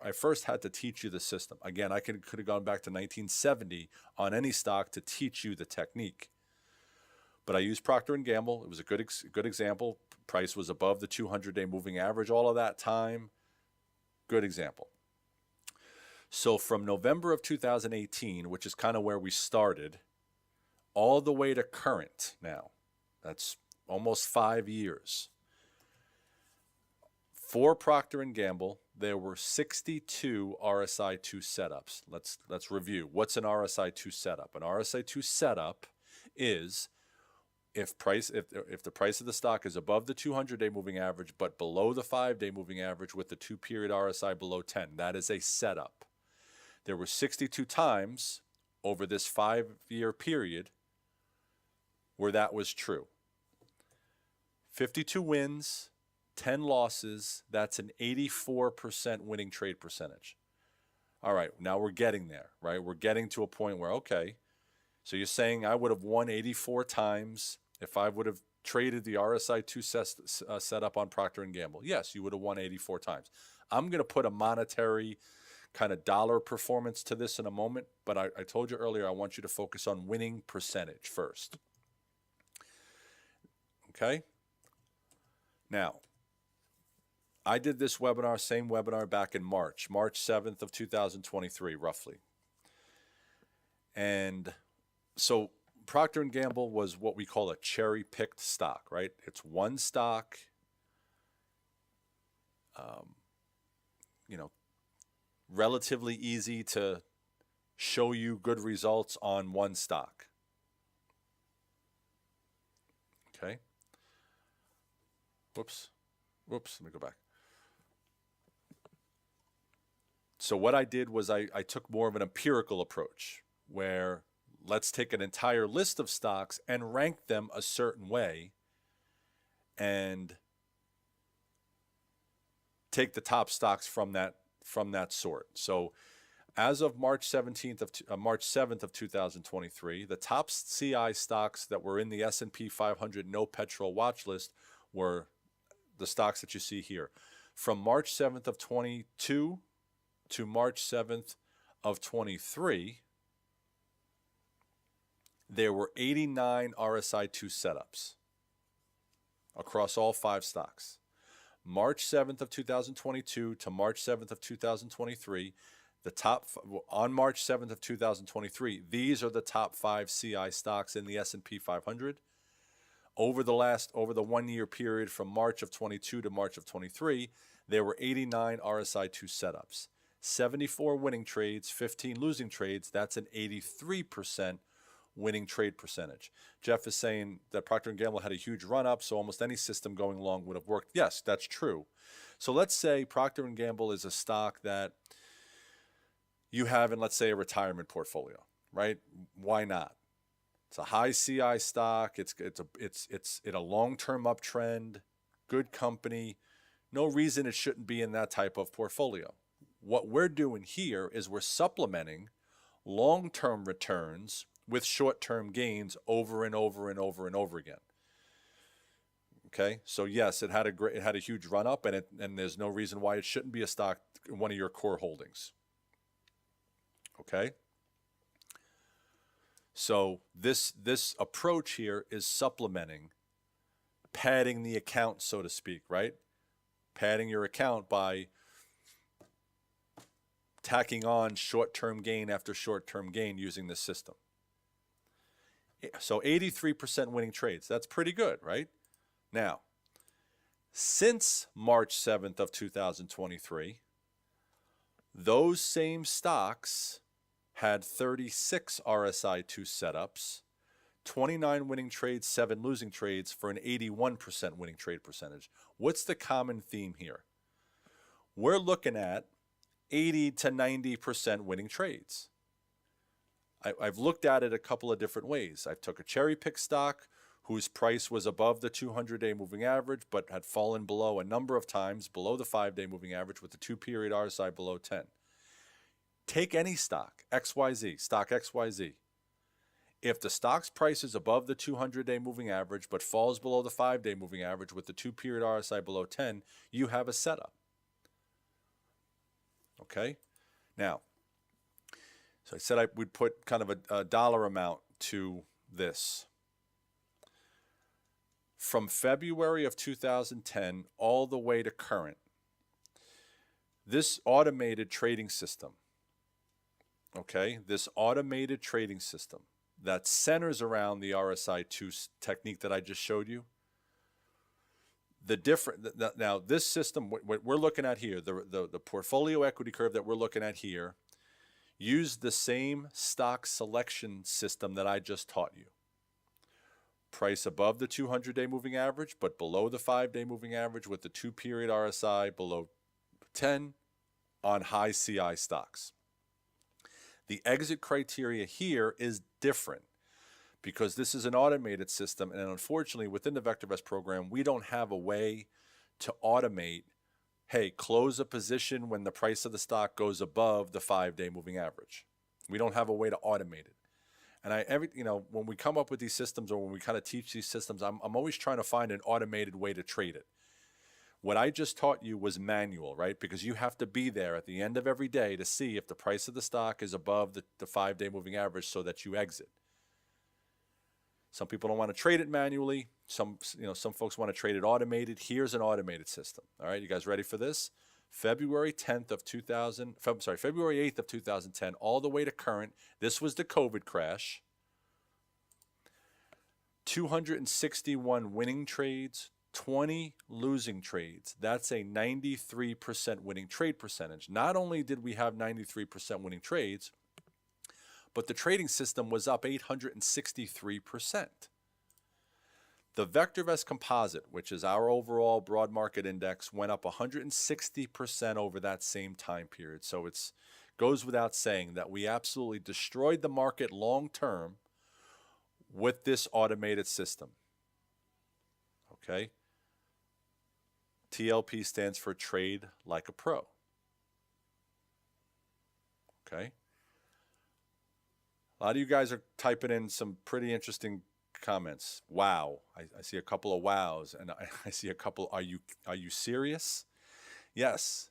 I first had to teach you the system. Again, I could have gone back to 1970 on any stock to teach you the technique. But I used Procter & Gamble. It was a good example. Price was above the 200-day moving average all of that time. Good example. So from November of 2018, which is kind of where we started, all the way to current now, that's almost 5 years. For Procter & Gamble, there were 62 RSI2 setups. Let's review. What's an RSI2 setup? An RSI2 setup is if the price of the stock is above the 200-day moving average but below the 5-day moving average with the 2-period RSI below 10. That is a setup. There were 62 times over this 5-year period where that was true. 52 wins, 10 losses, that's an 84% winning trade percentage. All right, now we're getting there, right? We're getting to a point where, okay, so you're saying I would have won 84 times if I would have traded the RSI2 setup on Procter & Gamble. Yes, you would have won 84 times. I'm going to put a monetary kind of dollar performance to this in a moment, but I told you earlier I want you to focus on winning percentage first. Okay? Now, I did this webinar, same webinar back in March 7th of 2023, roughly. And so Procter & Gamble was what we call a cherry-picked stock, right? It's one stock, relatively easy to show you good results on one stock. Okay. Whoops, let me go back. So what I did was I took more of an empirical approach where let's take an entire list of stocks and rank them a certain way and take the top stocks from that sort. So as of March 7th of 2023, the top CI stocks that were in the S&P 500 no Petro watch list were the stocks that you see here. From March 7th of 22 to March 7th of 23, there were 89 RSI2 setups across all 5 stocks. March 7th of 2022 to March 7th of 2023, on March 7th of 2023, these are the top 5 CI stocks in the S&P 500. Over the 1 year period from March of 22 to March of 23, there were 89 RSI2 setups, 74 winning trades, 15 losing trades. That's an 83% winning trade percentage. Jeff is saying that Procter & Gamble had a huge run-up, so almost any system going long would have worked. Yes, that's true. So let's say Procter & Gamble is a stock that you have in, let's say, a retirement portfolio, right? Why not? It's a high CI stock. It's in a long-term uptrend, good company. No reason it shouldn't be in that type of portfolio. What we're doing here is we're supplementing long-term returns with short-term gains over and over and over and over again. Okay, so yes, it had a huge run-up, and there's no reason why it shouldn't be a stock, one of your core holdings. Okay. So this approach here is supplementing, padding the account, so to speak, right? Padding your account by tacking on short-term gain after short-term gain using this system. So 83% winning trades. That's pretty good, right? Now, since March 7th of 2023, those same stocks had 36 RSI2 setups, 29 winning trades, 7 losing trades for an 81% winning trade percentage. What's the common theme here? We're looking at 80 to 90% winning trades. I've looked at it a couple of different ways. I took a cherry pick stock whose price was above the 200-day moving average but had fallen below a number of times, below the 5-day moving average with the 2-period RSI below 10. Take any stock, XYZ, stock XYZ. If the stock's price is above the 200-day moving average but falls below the 5-day moving average with the 2-period RSI below 10, you have a setup. Okay? Now, so I said I would put kind of a dollar amount to this. From February of 2010 all the way to current, this automated trading system, okay, this automated trading system that centers around the RSI2 technique that I just showed you, now this system, what we're looking at here, the portfolio equity curve that we're looking at here, used the same stock selection system that I just taught you. Price above the 200-day moving average, but below the 5-day moving average with the 2-period RSI below 10 on high CI stocks. The exit criteria here is different because this is an automated system, and unfortunately within the VectorVest program, we don't have a way to automate, hey, close a position when the price of the stock goes above the 5-day moving average. We don't have a way to automate it. And when we come up with these systems or when we kind of teach these systems, I'm always trying to find an automated way to trade it. What I just taught you was manual, right? Because you have to be there at the end of every day to see if the price of the stock is above the 5-day moving average so that you exit. Some people don't want to trade it manually. Some folks want to trade it automated. Here's an automated system. All right, you guys ready for this? February 8th of 2010, all the way to current. This was the COVID crash. 261 winning trades, 20 losing trades. That's a 93% winning trade percentage. Not only did we have 93% winning trades, but the trading system was up 863%. The VectorVest composite, which is our overall broad market index, went up 160% over that same time period. So it goes without saying that we absolutely destroyed the market long term with this automated system. Okay? TLP stands for Trade Like a Pro. Okay? A lot of you guys are typing in some pretty interesting comments. Wow. I see a couple of wows, and I see a couple. Are you serious? Yes.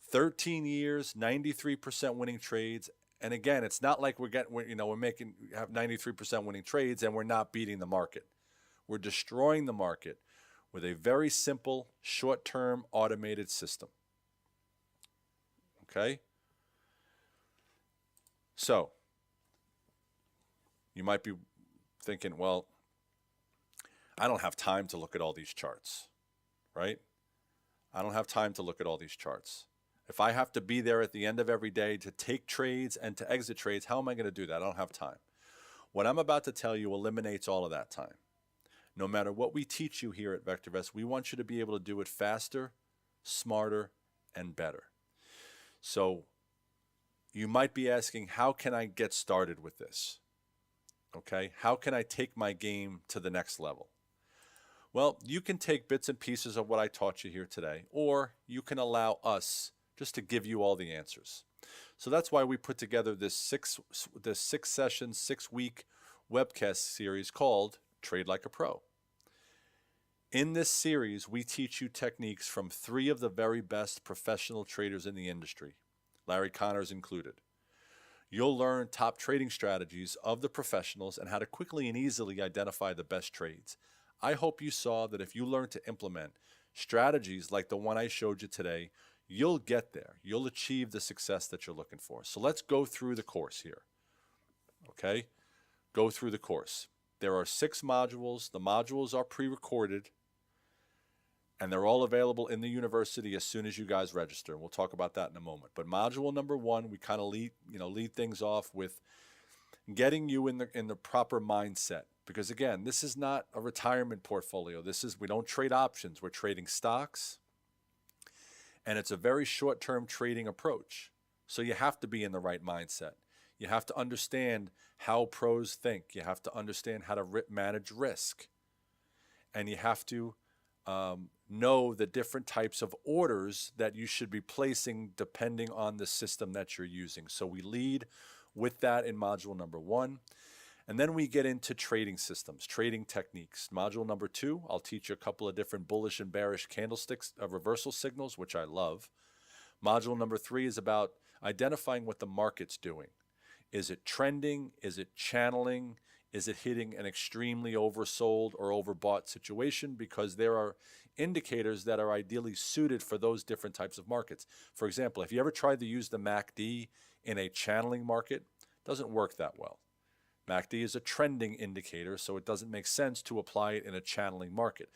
13 years, 93% winning trades. And again, it's not like we have 93% winning trades and we're not beating the market. We're destroying the market with a very simple, short-term automated system. Okay? So, you might be thinking, well, I don't have time to look at all these charts, right? I don't have time to look at all these charts. If I have to be there at the end of every day to take trades and to exit trades, how am I going to do that? I don't have time. What I'm about to tell you eliminates all of that time. No matter what we teach you here at VectorVest, we want you to be able to do it faster, smarter, and better. So you might be asking, how can I get started with this? Okay, how can I take my game to the next level? Well, you can take bits and pieces of what I taught you here today, or you can allow us just to give you all the answers. So that's why we put together this six-session, 6-week webcast series called Trade Like a Pro. In this series, we teach you techniques from 3 of the very best professional traders in the industry, Larry Connors included. You'll learn top trading strategies of the professionals and how to quickly and easily identify the best trades. I hope you saw that if you learn to implement strategies like the one I showed you today, you'll get there. You'll achieve the success that you're looking for. So let's go through the course here. Okay? Go through the course. There are 6 modules. The modules are pre-recorded, and they're all available in the university as soon as you guys register. We'll talk about that in a moment. But module number 1, we kind of lead things off with getting you in the proper mindset. Because again, this is not a retirement portfolio. We don't trade options. We're trading stocks, and it's a very short-term trading approach. So you have to be in the right mindset. You have to understand how pros think. You have to understand how to manage risk, and you have to know the different types of orders that you should be placing depending on the system that you're using. So we lead with that in module number 1. And then we get into trading systems, trading techniques. Module number 2, I'll teach you a couple of different bullish and bearish candlesticks, reversal signals, which I love. Module number 3 is about identifying what the market's doing. Is it trending? Is it channeling? Is it hitting an extremely oversold or overbought situation? Because there are indicators that are ideally suited for those different types of markets. For example, if you ever tried to use the MACD in a channeling market, it doesn't work that well. MACD is a trending indicator, so it doesn't make sense to apply it in a channeling market.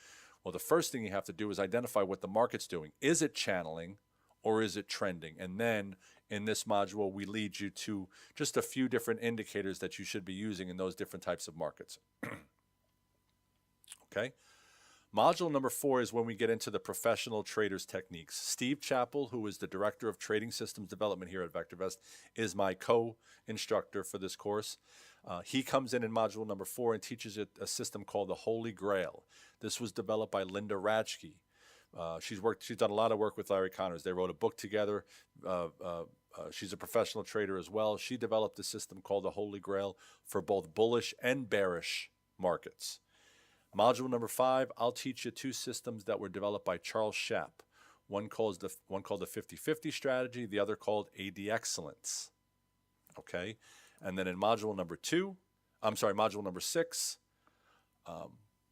Well, the first thing you have to do is identify what the market's doing. Is it channeling or is it trending? And then in this module, we lead you to just a few different indicators that you should be using in those different types of markets. Okay? Module number 4 is when we get into the professional traders techniques. Steve Chappell, who is the Director of Trading Systems Development here at VectorVest, is my co-instructor for this course. He comes in module number 4 and teaches a system called the Holy Grail. This was developed by Linda Ratchke. She's done a lot of work with Larry Connors. They wrote a book together. She's a professional trader as well. She developed a system called the Holy Grail for both bullish and bearish markets. Module number 5, I'll teach you 2 systems that were developed by Charles Schaap. One called the 50-50 strategy, the other called AD Excellence. Okay, and then in module number 6,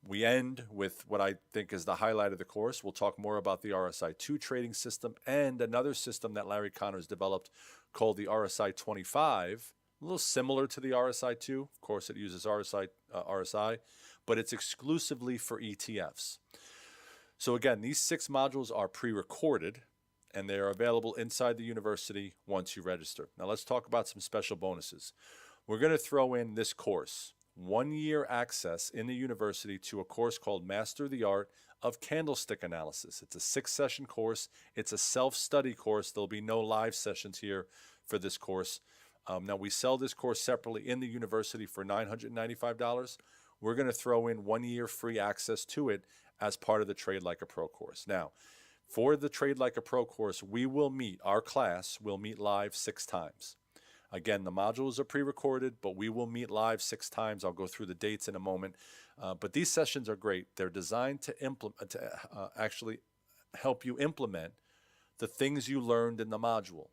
we end with what I think is the highlight of the course. We'll talk more about the RSI-2 trading system and another system that Larry Connors developed called the RSI-25, a little similar to the RSI-2. Of course, it uses RSI, but it's exclusively for ETFs. So again, these 6 modules are pre-recorded, and they are available inside the university once you register. Now let's talk about some special bonuses. We're going to throw in this course, 1-year access in the university to a course called Master the Art of Candlestick Analysis. It's a 6-session course. It's a self-study course. There'll be no live sessions here for this course. Now we sell this course separately in the university for $995. We're going to throw in 1-year free access to it as part of the Trade Like a Pro course. Now, for the Trade Like a Pro course, our class will meet live 6 times. Again, the modules are pre-recorded, but we will meet live 6 times. I'll go through the dates in a moment. But these sessions are great. They're designed to actually help you implement the things you learned in the module.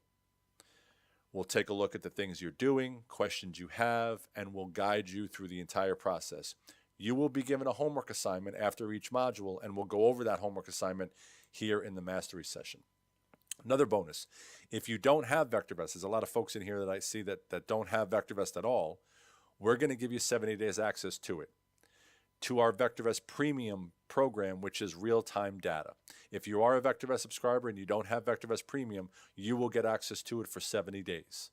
We'll take a look at the things you're doing, questions you have, and we'll guide you through the entire process. You will be given a homework assignment after each module, and we'll go over that homework assignment here in the mastery session. Another bonus, if you don't have VectorVest, there's a lot of folks in here that I see that don't have VectorVest at all, we're going to give you 70 days access to it, to our VectorVest Premium program, which is real-time data. If you are a VectorVest subscriber and you don't have VectorVest Premium, you will get access to it for 70 days.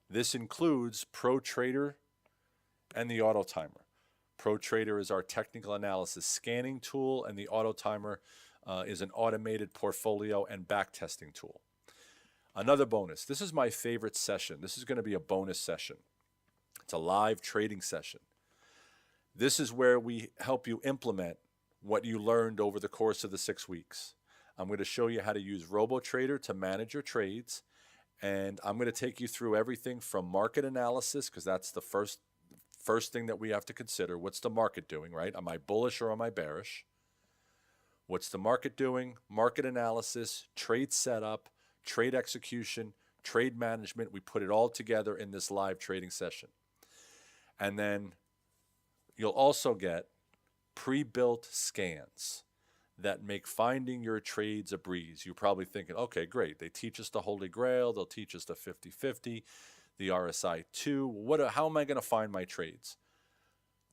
This includes Pro Trader and the Auto Timer. Pro Trader is our technical analysis scanning tool, and the Auto Timer is an automated portfolio and backtesting tool. Another bonus, this is my favorite session. This is going to be a bonus session. It's a live trading session. This is where we help you implement what you learned over the course of the 6 weeks. I'm going to show you how to use RoboTrader to manage your trades, and I'm going to take you through everything from market analysis, because that's the first thing that we have to consider. What's the market doing, right? Am I bullish or am I bearish? What's the market doing? Market analysis, trade setup, trade execution, trade management. We put it all together in this live trading session. And then you'll also get pre-built scans that make finding your trades a breeze. You're probably thinking, okay, great. They teach us the Holy Grail. They'll teach us the 50-50, the RSI-2. How am I going to find my trades?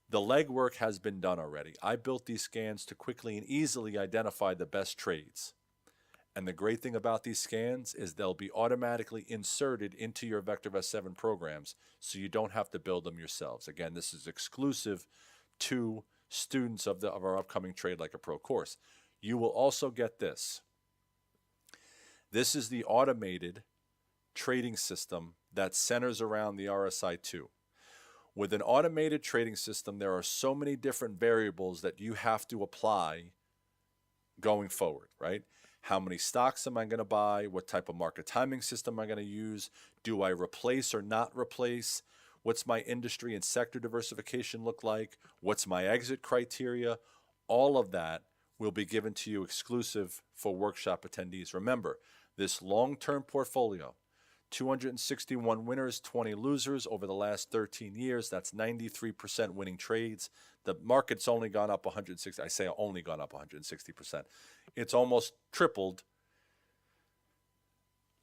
The legwork has been done already. I built these scans to quickly and easily identify the best trades. And the great thing about these scans is they'll be automatically inserted into your VectorVest 7 programs, so you don't have to build them yourselves. Again, this is exclusive to students of our upcoming Trade Like a Pro course. You will also get this. This is the automated trading system that centers around the RSI-2. With an automated trading system, there are so many different variables that you have to apply going forward, right? How many stocks am I going to buy? What type of market timing system am I going to use? Do I replace or not replace? What's my industry and sector diversification look like? What's my exit criteria? All of that will be given to you exclusive for workshop attendees. Remember, this long-term portfolio, 261 winners, 20 losers over the last 13 years. That's 93% winning trades. The market's only gone up 160. I say only gone up 160%. It's almost tripled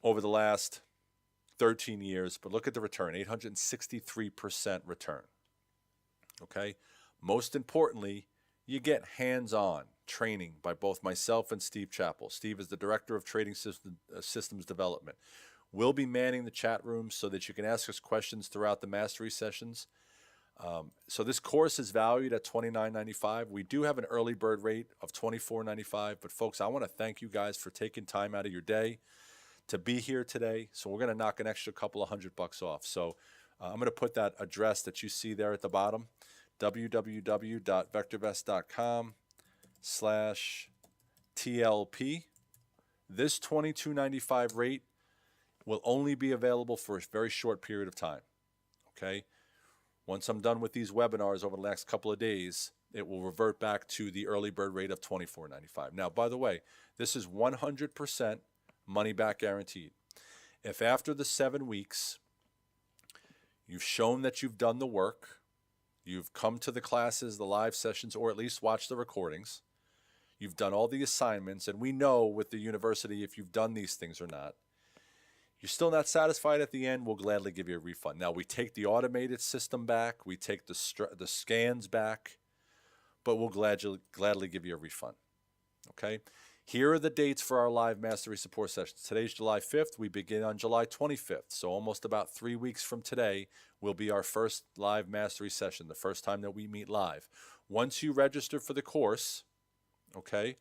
over the last 13 years. But look at the return, 863% return. Okay? Most importantly, you get hands-on training by both myself and Steve Chappell. Steve is the Director of Trading Systems Development. We'll be manning the chat room so that you can ask us questions throughout the mastery sessions. So this course is valued at $29.95. We do have an early bird rate of $24.95. But folks, I want to thank you guys for taking time out of your day to be here today. So we're going to knock an extra couple of $100 off. So I'm going to put that address that you see there at the bottom, www.vectorvest.com/TLP. This $22.95 rate will only be available for a very short period of time. Okay. Once I'm done with these webinars over the next couple of days, it will revert back to the early bird rate of $24.95. Now, by the way, this is 100% money back guaranteed. If after the 7 weeks, you've shown that you've done the work, you've come to the classes, the live sessions, or at least watched the recordings, you've done all the assignments, and we know with the university if you've done these things or not, you're still not satisfied at the end, we'll gladly give you a refund. Now, we take the automated system back, we take the scans back, but we'll gladly give you a refund. Okay? Here are the dates for our live mastery support sessions. Today's July 5th. We begin on July 25th. So almost about 3 weeks from today will be our first live mastery session, the first time that we meet live. Once you register for the course, okay,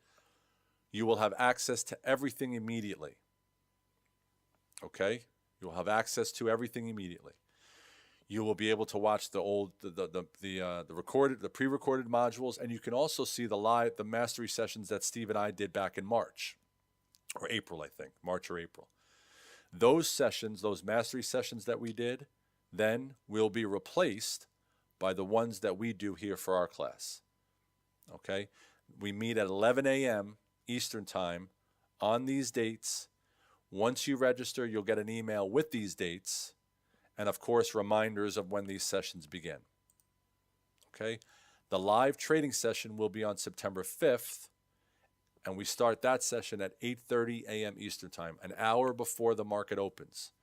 you will have access to everything immediately. Okay? You'll have access to everything immediately. You will be able to watch the pre-recorded modules, and you can also see the mastery sessions that Steve and I did back in March or April, I think, March or April. Those sessions, those mastery sessions that we did, then will be replaced by the ones that we do here for our class. Okay? We meet at 11 a.m. Eastern Time on these dates. Once you register, you'll get an email with these dates and, of course, reminders of when these sessions begin. Okay? The live trading session will be on September 5th, and we start that session at 8:30 a.m. Eastern Time, an hour before the market opens,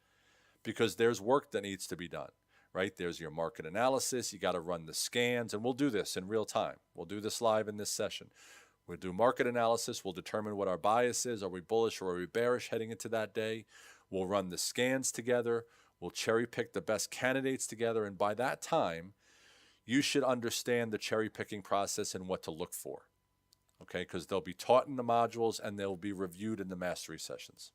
because there's work that needs to be done, right? There's your market analysis. You got to run the scans, and we'll do this in real time. We'll do this live in this session. We'll do market analysis. We'll determine what our bias is. Are we bullish or are we bearish heading into that day? We'll run the scans together. We'll cherry pick the best candidates together. And by that time, you should understand the cherry picking process and what to look for. Okay? Because they'll be taught in the modules and they'll be reviewed in the mastery sessions.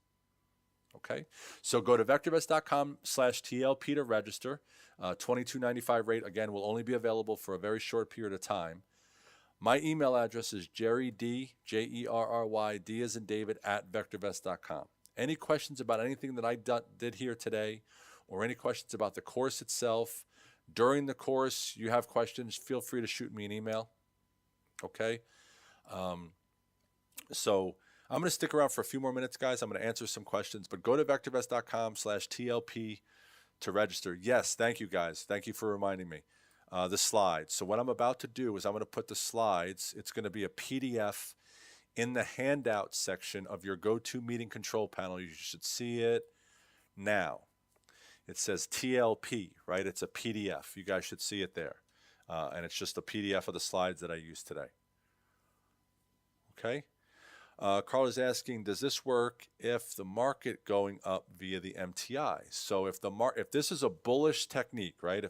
Okay? So go to VectorVest.com/TLP to register. $22.95 rate, again, will only be available for a very short period of time. My email address is jerryd, Jerry, D as in David, @VectorVest.com. Any questions about anything that I did here today, or any questions about the course itself, during the course, you have questions, feel free to shoot me an email. Okay? So I'm going to stick around for a few more minutes, guys. I'm going to answer some questions, but go to VectorVest.com/TLP to register. Yes, thank you, guys. Thank you for reminding me. The slides. So what I'm about to do is I'm going to put the slides. It's going to be a PDF in the handout section of your GoToMeeting control panel. You should see it now. It says TLP, right? It's a PDF. You guys should see it there. And it's just a PDF of the slides that I used today. Okay? Carl is asking, does this work if the market going up via the MTI? So if this is a bullish technique, right?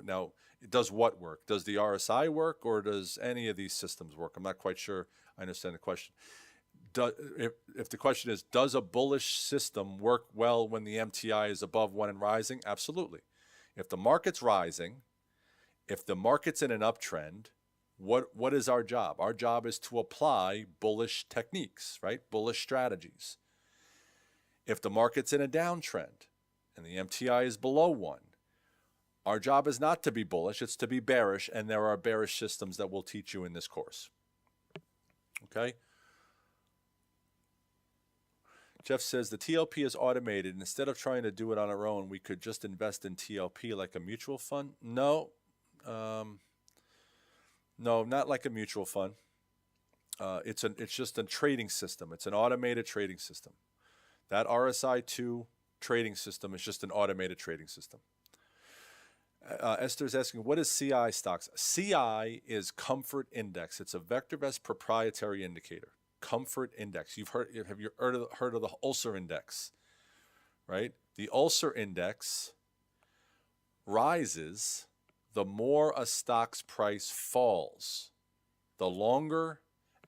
Now, it does what work? Does the RSI work, or does any of these systems work? I'm not quite sure I understand the question. If the question is, does a bullish system work well when the MTI is above 1 and rising? Absolutely. If the market's rising, if the market's in an uptrend, what is our job? Our job is to apply bullish techniques, right? Bullish strategies. If the market's in a downtrend and the MTI is below 1, our job is not to be bullish, it's to be bearish, and there are bearish systems that we'll teach you in this course. Okay? Jeff says the TLP is automated. Instead of trying to do it on our own, we could just invest in TLP like a mutual fund? No. No, not like a mutual fund. It's just a trading system. It's an automated trading system. That RSI2 trading system is just an automated trading system. Esther's asking, what is CI stocks? CI is Comfort Index. It's a VectorVest proprietary indicator. Comfort Index. Have you heard of the Ulcer Index? Right? The Ulcer Index rises the more a stock's price falls. The longer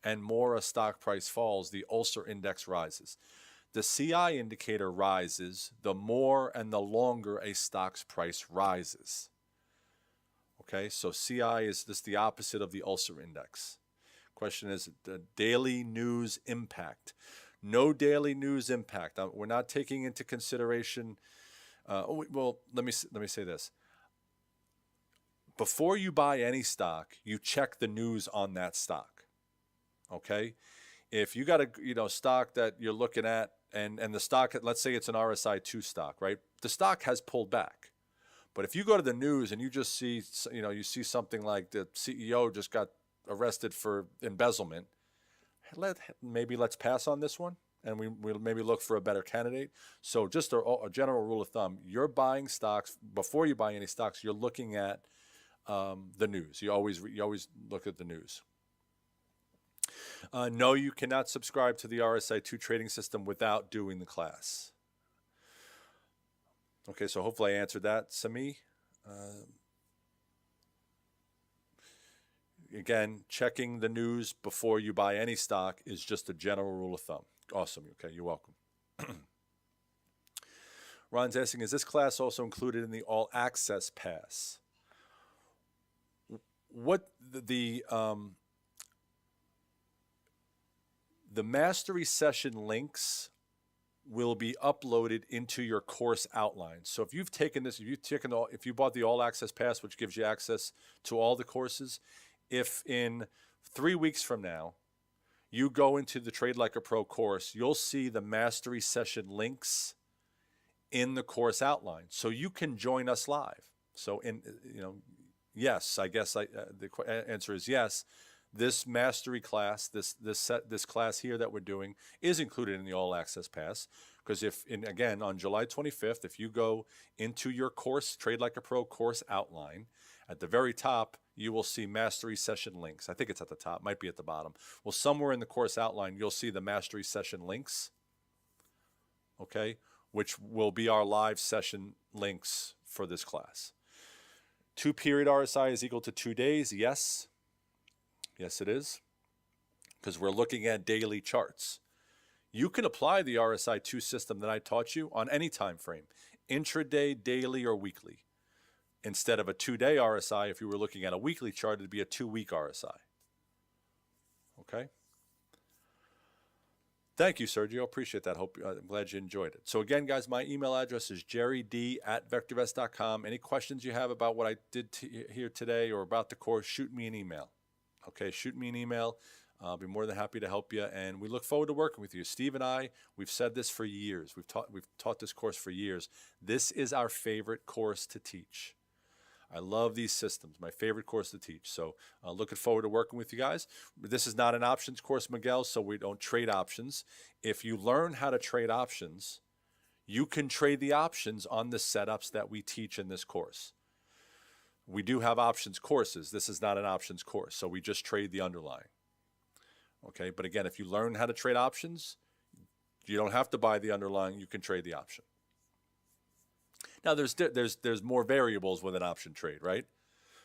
and more a stock price falls, the Ulcer Index rises. The CI indicator rises the more and the longer a stock's price rises. Okay, so CI is just the opposite of the Ulcer Index. Question is the daily news impact. No daily news impact. We're not taking into consideration. Well, let me say this. Before you buy any stock, you check the news on that stock. Okay, if you got a stock that you're looking at, and the stock, let's say it's an RSI 2 stock, right? The stock has pulled back. But if you go to the news and you just see, you see something like the CEO just got arrested for embezzlement, maybe let's pass on this one, and we'll maybe look for a better candidate. So just a general rule of thumb, you're buying stocks, before you buy any stocks, you're looking at the news. You always look at the news. No, you cannot subscribe to the RSI 2 trading system without doing the class. Okay, so hopefully I answered that, Sami. Again, checking the news before you buy any stock is just a general rule of thumb. Awesome. Okay, you're welcome. Ron's asking, is this class also included in the All Access Pass? What the mastery session links will be uploaded into your course outline. So if you've taken this, if you bought the All Access Pass, which gives you access to all the courses, if in 3 weeks from now you go into the Trade Like a Pro course, you'll see the mastery session links in the course outline, so you can join us live. So yes, I guess the answer is yes. This mastery class, this class here that we're doing, is included in the All Access Pass. Because again, on July 25th, if you go into your course, Trade Like a Pro course outline, at the very top, you will see mastery session links. I think it's at the top, might be at the bottom. Well, somewhere in the course outline, you'll see the mastery session links, okay, which will be our live session links for this class. 2-period RSI is equal to 2 days, yes. Yes, it is, because we're looking at daily charts. You can apply the RSI 2 system that I taught you on any time frame, intraday, daily, or weekly. Instead of a 2-day RSI, if you were looking at a weekly chart, it'd be a 2-week RSI. Okay? Thank you, Sergio. Appreciate that. I'm glad you enjoyed it. So again, guys, my email address is jerryd@vectorvest.com. Any questions you have about what I did here today or about the course, shoot me an email. Okay, shoot me an email. I'll be more than happy to help you, and we look forward to working with you. Steve and I, we've said this for years. We've taught this course for years. This is our favorite course to teach. I love these systems, my favorite course to teach. So looking forward to working with you guys. This is not an options course, Miguel, so we don't trade options. If you learn how to trade options, you can trade the options on the setups that we teach in this course. We do have options courses. This is not an options course, so we just trade the underlying. Okay, but again, if you learn how to trade options, you don't have to buy the underlying. You can trade the option. Now, there's more variables with an option trade, right?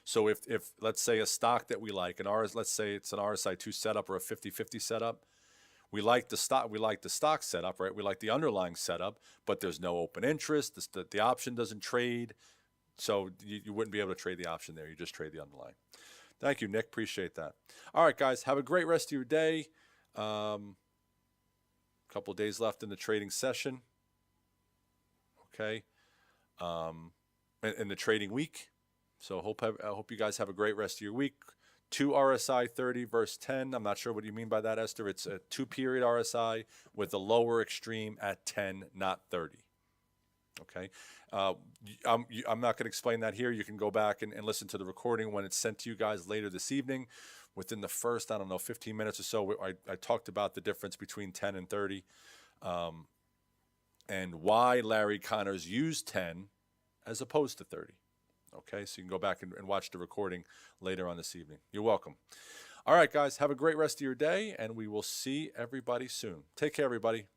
So if let's say a stock that we like, let's say it's an RSI 2 setup or a 50-50 setup, we like the stock setup, right? We like the underlying setup, but there's no open interest. The option doesn't trade. So you wouldn't be able to trade the option there. You just trade the underlying. Thank you, Nick. Appreciate that. All right, guys. Have a great rest of your day. Couple of days left in the trading session. Okay. In the trading week. So I hope you guys have a great rest of your week. 2 RSI 30 versus 10. I'm not sure what you mean by that, Esther. It's a 2-period RSI with a lower extreme at 10, not 30. Okay. I'm not going to explain that here. You can go back and listen to the recording when it's sent to you guys later this evening. Within the first, 15 minutes or so, I talked about the difference between 10 and 30 and why Larry Connors used 10 as opposed to 30. Okay, so you can go back and watch the recording later on this evening. You're welcome. All right, guys, have a great rest of your day, and we will see everybody soon. Take care, everybody.